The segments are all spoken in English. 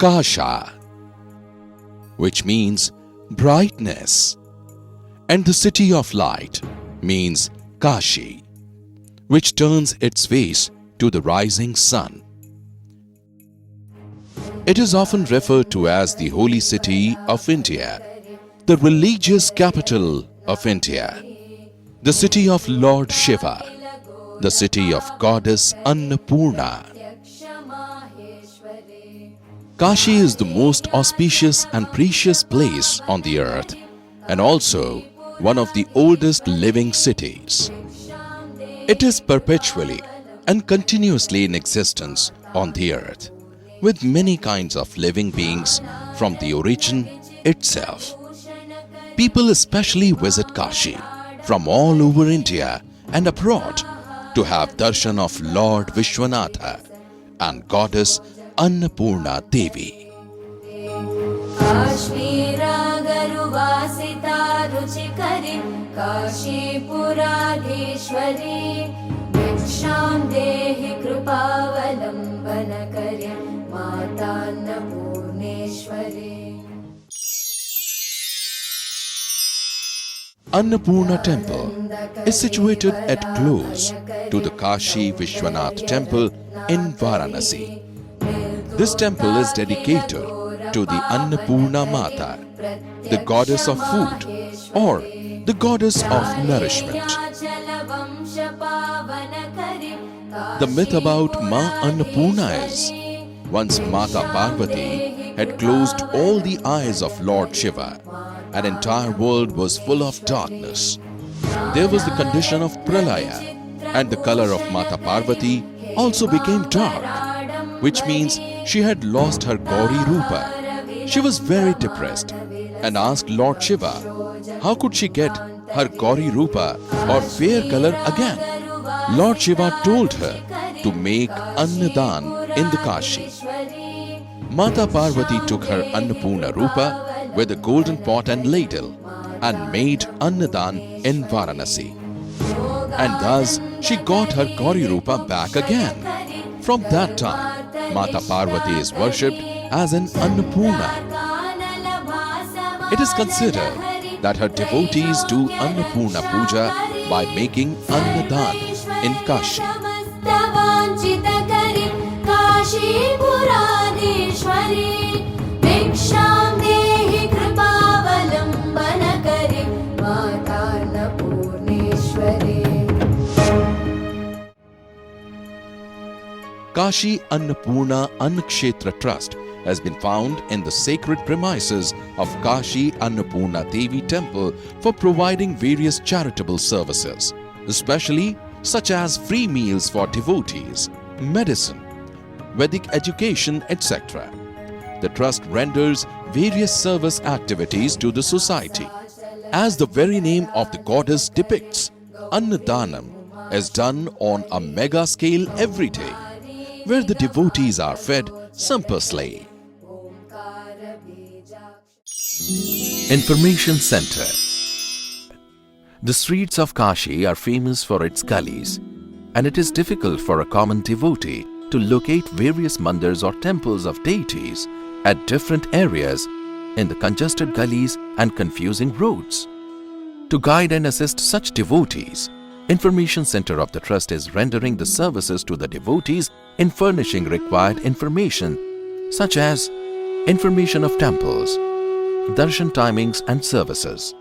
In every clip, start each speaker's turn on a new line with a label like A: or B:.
A: Prakasha, which means brightness, and the city of light means Kashi, which turns its face to the rising sun. It is often referred to as the holy city of India, the religious capital of India, the city of Lord Shiva, the city of Goddess Annapurna. Kashi is the most auspicious and precious place on the earth, and also one of the oldest living cities. It is perpetually and continuously in existence on the earth, with many kinds of living beings from the origin itself. People especially visit Kashi from all over India and abroad to have darshan of Lord Vishwanatha and Goddess Annapurna Devi. Annapurna Temple is situated at close to the Kashi Vishwanath Temple in Varanasi. This temple is dedicated to the Annapurna Mata, the goddess of food or the goddess of nourishment. The myth about Ma Annapurna is, once Mata Parvati had closed all the eyes of Lord Shiva, an entire world was full of darkness. There was the condition of Pralaya, and the color of Mata Parvati also became dark, which means she had lost her Gauri Rupa. She was very depressed and asked Lord Shiva how could she get her Gauri Rupa or fair color again. Lord Shiva told her to make Annadan in the Kashi. Mata Parvati took her Annapurna Rupa with a golden pot and ladle and made Annadan in Varanasi. And thus she got her Gauri Rupa back again. From that time, Mata Parvati is worshipped as an Annapurna. It is considered that her devotees do Annapurna Puja by making Annadan in Kashi. Kashi Annapurna Annakshetra Trust has been found in the sacred premises of Kashi Annapurna Devi Temple for providing various charitable services, especially such as free meals for devotees, medicine, Vedic education, etc. The trust renders various service activities to the society. As the very name of the goddess depicts, Annadanam is done on a mega scale every day, where the devotees are fed sumptuously. Information Center. The streets of Kashi are famous for its gullies, and it is difficult for a common devotee to locate various mandirs or temples of deities at different areas in the congested gullies and confusing roads. To guide and assist such devotees, Information Center of the Trust is rendering the services to the devotees in furnishing required information such as information of temples, darshan timings and services,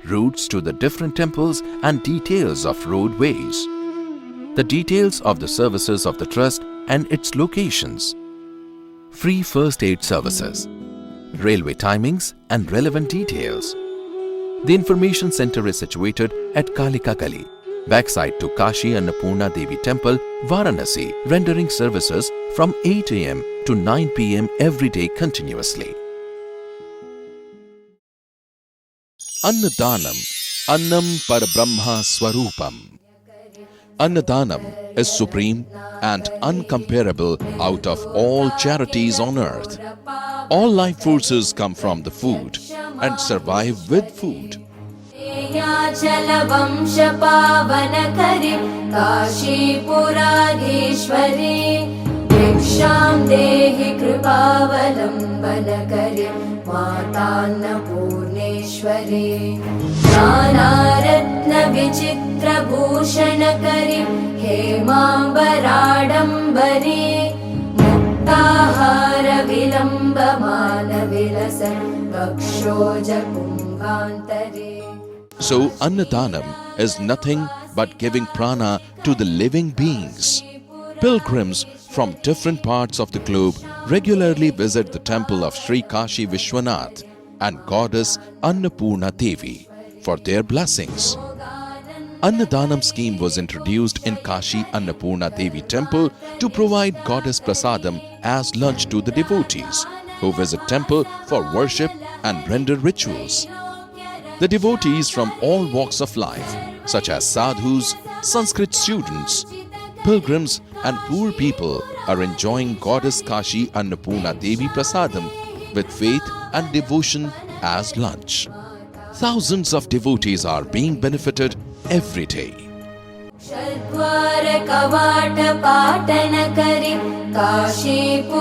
A: routes to the different temples and details of roadways, the details of the services of the Trust and its locations, free first aid services, railway timings and relevant details. The Information Center is situated at Kalika Gali, backside to Kashi Annapurna Devi Temple, Varanasi, rendering services from 8 a.m. to 9 p.m. every day continuously. Annadanam, Annam Parabrahma Swarupam. Annadanam is supreme and uncomparable out of all charities on earth. All life forces come from the food and survive with food.
B: भिक्षां देहि कृपावलम्बनकरे मातान्नपूर्णेश्वरी नानारत्नविचित्रभूषणकरे हेमाम्बराडम्बरी मुक्ताहारविलम्बमानविलसन् वक्षोजकुम्भान्तरे.
A: So Annadanam is nothing but giving prana to the living beings. Pilgrims from different parts of the globe regularly visit the temple of Sri Kashi Vishwanath and goddess Annapurna Devi for their blessings. Annadanam scheme was introduced in Kashi Annapurna Devi temple to provide goddess prasadam as lunch to the devotees who visit temple for worship and render rituals. The devotees from all walks of life, such as sadhus, Sanskrit students, pilgrims and poor people are enjoying goddess Kashi Annapurna Devi prasadam with faith and devotion as lunch. Thousands of devotees are being benefited every day.
B: षड्वार Kawat पाटनकरि काशीपुराधीश्वरी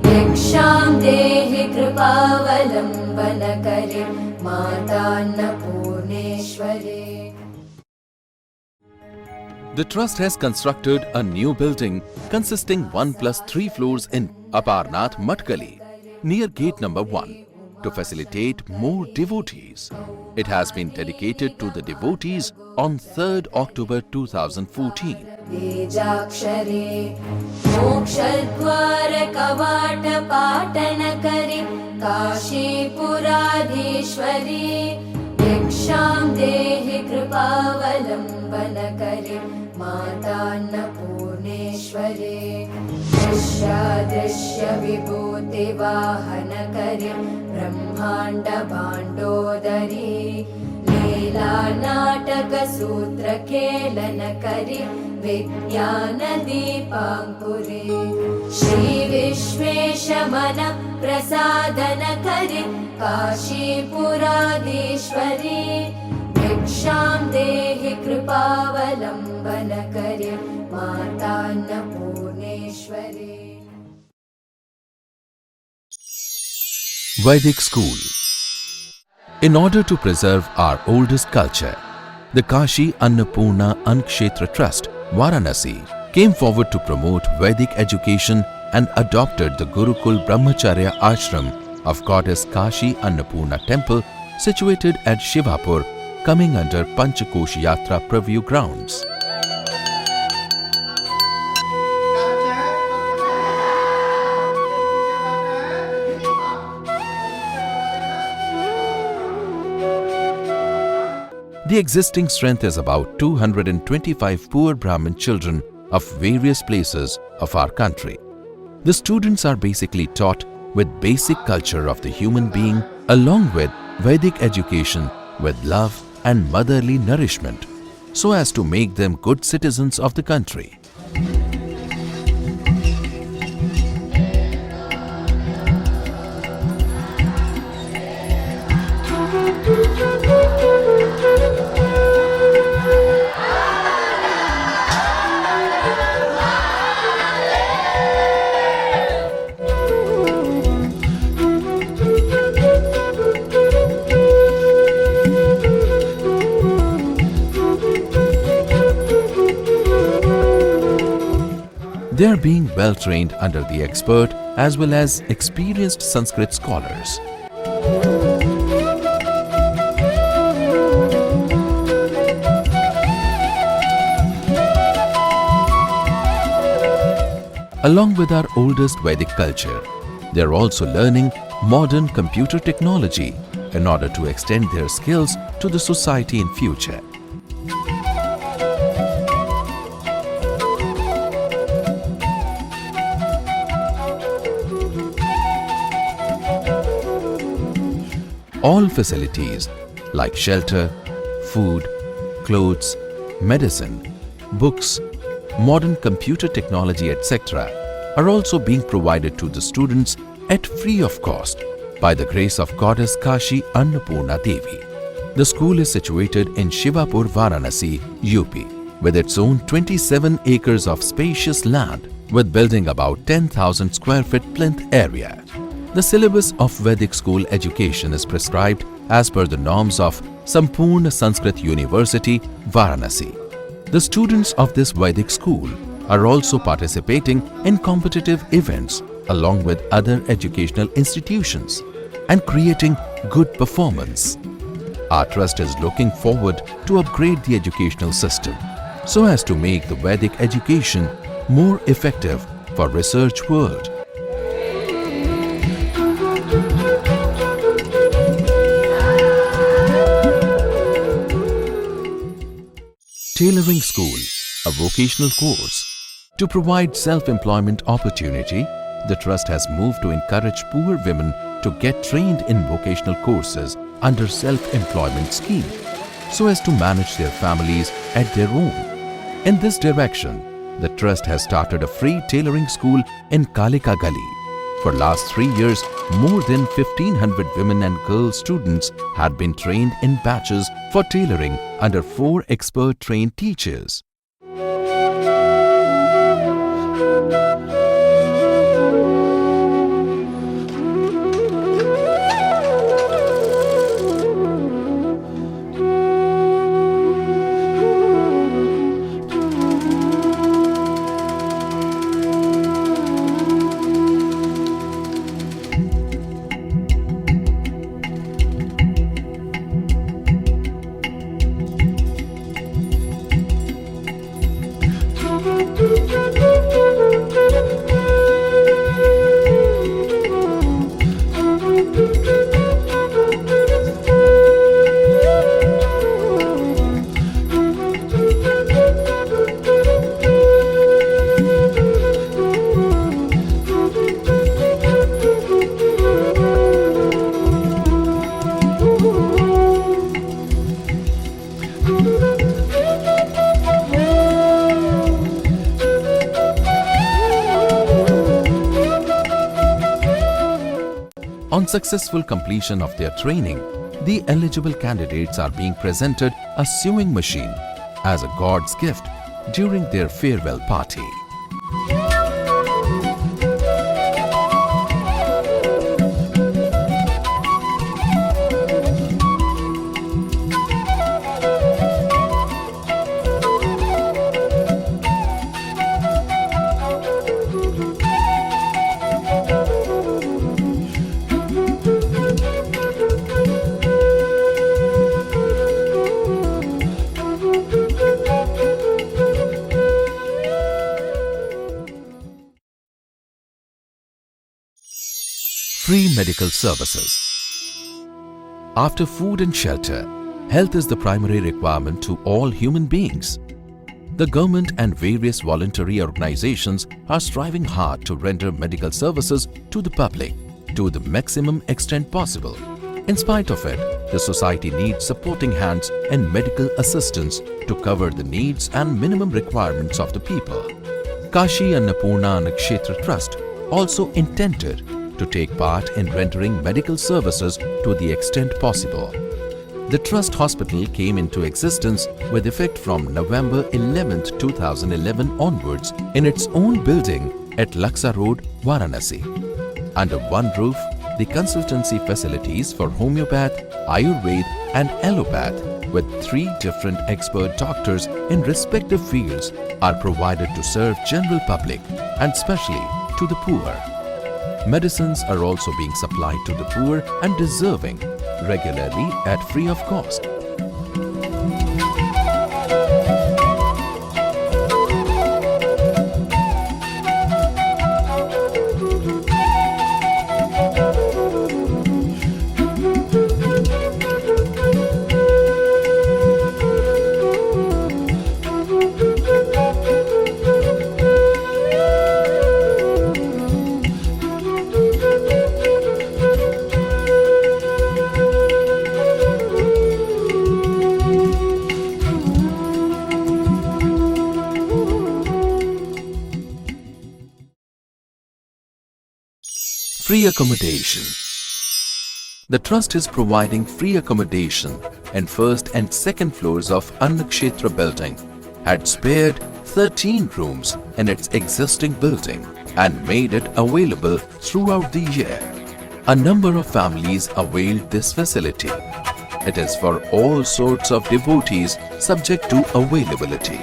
B: भिक्षां देहि कृपावलम्बनकरि मातान्नपूर्णेश्वरी.
A: The trust has constructed a new building consisting 1+3 floors in Aparnath Matkali near gate number 1 to facilitate more devotees. It has been dedicated to the devotees on 3rd October 2014.
B: बीजाक्षरे मोक्षद्वार Kawat पाटनकरि काशीपुराधीश्वरी भिक्षां देहि कृपावलम्बनकरि मातान्नपूर्णेश्वरी दृश्यादृश्य विभूतिवाहनकरि ब्रह्माण्ड भाण्डोदरी लीला नाटक सूत्रकेलनकरि विज्ञान दीपाङ्कुरे श्री विश्वेश मन प्रसादनकरि काशीपुराधीश्वरी भिक्षां देहि कृपावलम्बनकरि मातान्नपूर्णेश्वरी.
A: Vedic School. In order to preserve our oldest culture, the Kashi Annapurna Annakshetra Trust, Varanasi, came forward to promote Vedic education and adopted the Gurukul Brahmacharya Ashram of goddess Kashi Annapurna temple situated at Shivapur, coming under Panchakosh Yatra Preview grounds. The existing strength is about 225 poor Brahmin children of various places of our country. The students are basically taught with basic culture of the human being along with Vedic education with love and motherly nourishment so as to make them good citizens of the country. They are being well trained under the expert as well as experienced Sanskrit scholars. Along with our oldest Vedic culture, they are also learning modern computer technology in order to extend their skills to the society in future. All facilities like shelter, food, clothes, medicine, books, modern computer technology, etc. are also being provided to the students at free of cost by the grace of goddess Kashi Annapurna Devi. The school is situated in Shivapur, Varanasi, UP. with its own 27 acres of spacious land, with building about 10,000 square feet plinth area. The syllabus of Vedic school education is prescribed as per the norms of Sampurna Sanskrit University, Varanasi. The students of this Vedic school are also participating in competitive events along with other educational institutions and creating good performance. Our trust is looking forward to upgrade the educational system so as to make the Vedic education more effective for research world. Tailoring School, a vocational course. To provide self-employment opportunity, the Trust has moved to encourage poor women to get trained in vocational courses under self-employment scheme so as to manage their families at their own. In this direction, the Trust has started a free tailoring school in Kalika Gali. For last 3 years, more than 1,500 women and girl students had been trained in batches for tailoring under 4 expert trained teachers. On successful completion of their training, the eligible candidates are being presented a sewing machine as a God's gift during their farewell party. Free medical services. After food and shelter, health is the primary requirement to all human beings. The government and various voluntary organizations are striving hard to render medical services to the public to the maximum extent possible. In spite of it, the society needs supporting hands and medical assistance to cover the needs and minimum requirements of the people. Kashi Annapurna Annakshetra Trust also intended to take part in rendering medical services to the extent possible. The Trust Hospital came into existence with effect from November 11, 2011 onwards in its own building at Laksa Road, Varanasi. Under one roof, the consultancy facilities for homeopath, Ayurveda and allopath with 3 different expert doctors in respective fields are provided to serve general public and especially to the poor. Medicines are also being supplied to the poor and deserving regularly at free of cost. Free accommodation. The Trust is providing free accommodation in first and second floors of Annakshetra building had spared 13 rooms in its existing building and made it available throughout the year. A number of families availed this facility. It is for all sorts of devotees subject to availability.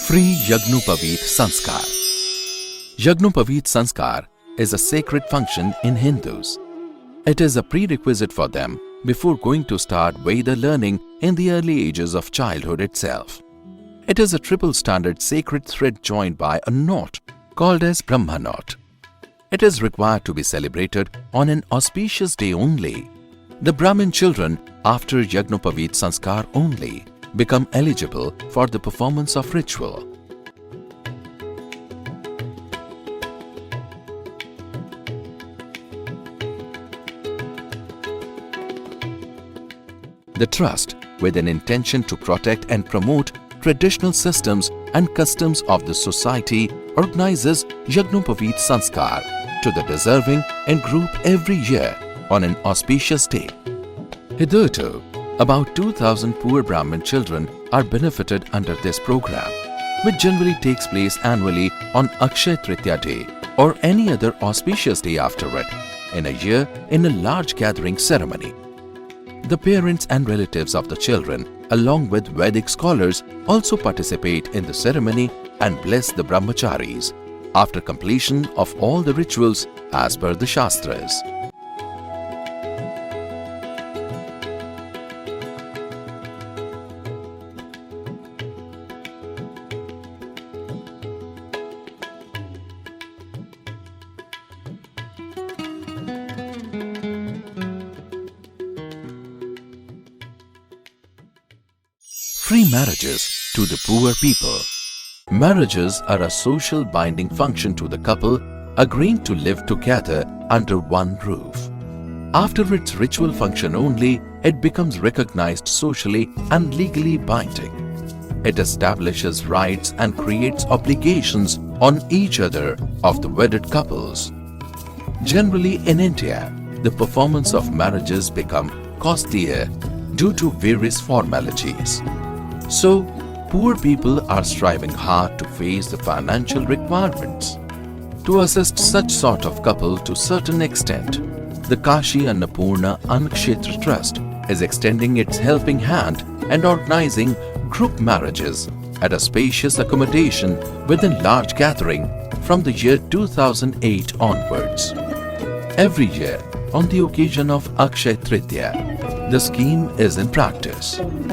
A: Free Yagnopavit Sanskar. Yagnopavit Sanskar is a sacred function in Hindus. It is a prerequisite for them before going to start Veda learning in the early ages of childhood itself. It is a triple standard sacred thread joined by a knot called as Brahma knot. It is required to be celebrated on an auspicious day only. The Brahmin children, after Yagnopavit Sanskar only, become eligible for the performance of ritual. The trust, with an intention to protect and promote traditional systems and customs of the society, organizes Yagnopavit Sanskar to the deserving and group every year on an auspicious day. Hitherto, about 2,000 poor Brahmin children are benefited under this program, which generally takes place annually on Akshaya Tritiya day or any other auspicious day after it, in a year in a large gathering ceremony. The parents and relatives of the children, along with Vedic scholars, also participate in the ceremony and bless the brahmacharis after completion of all the rituals as per the Shastras. Free marriages to the poor people. Marriages are a social binding function to the couple agreeing to live together under one roof. After its ritual function only, it becomes recognized socially and legally binding. It establishes rights and creates obligations on each other of the wedded couples. Generally in India, the performance of marriages become costlier due to various formalities. So, poor people are striving hard to face the financial requirements. To assist such sort of couple to certain extent, the Kashi Annapurna Annakshetra Trust is extending its helping hand and organizing group marriages at a spacious accommodation within large gathering from the year 2008 onwards. Every year, on the occasion of Akshaya Tritiya, the scheme is in practice.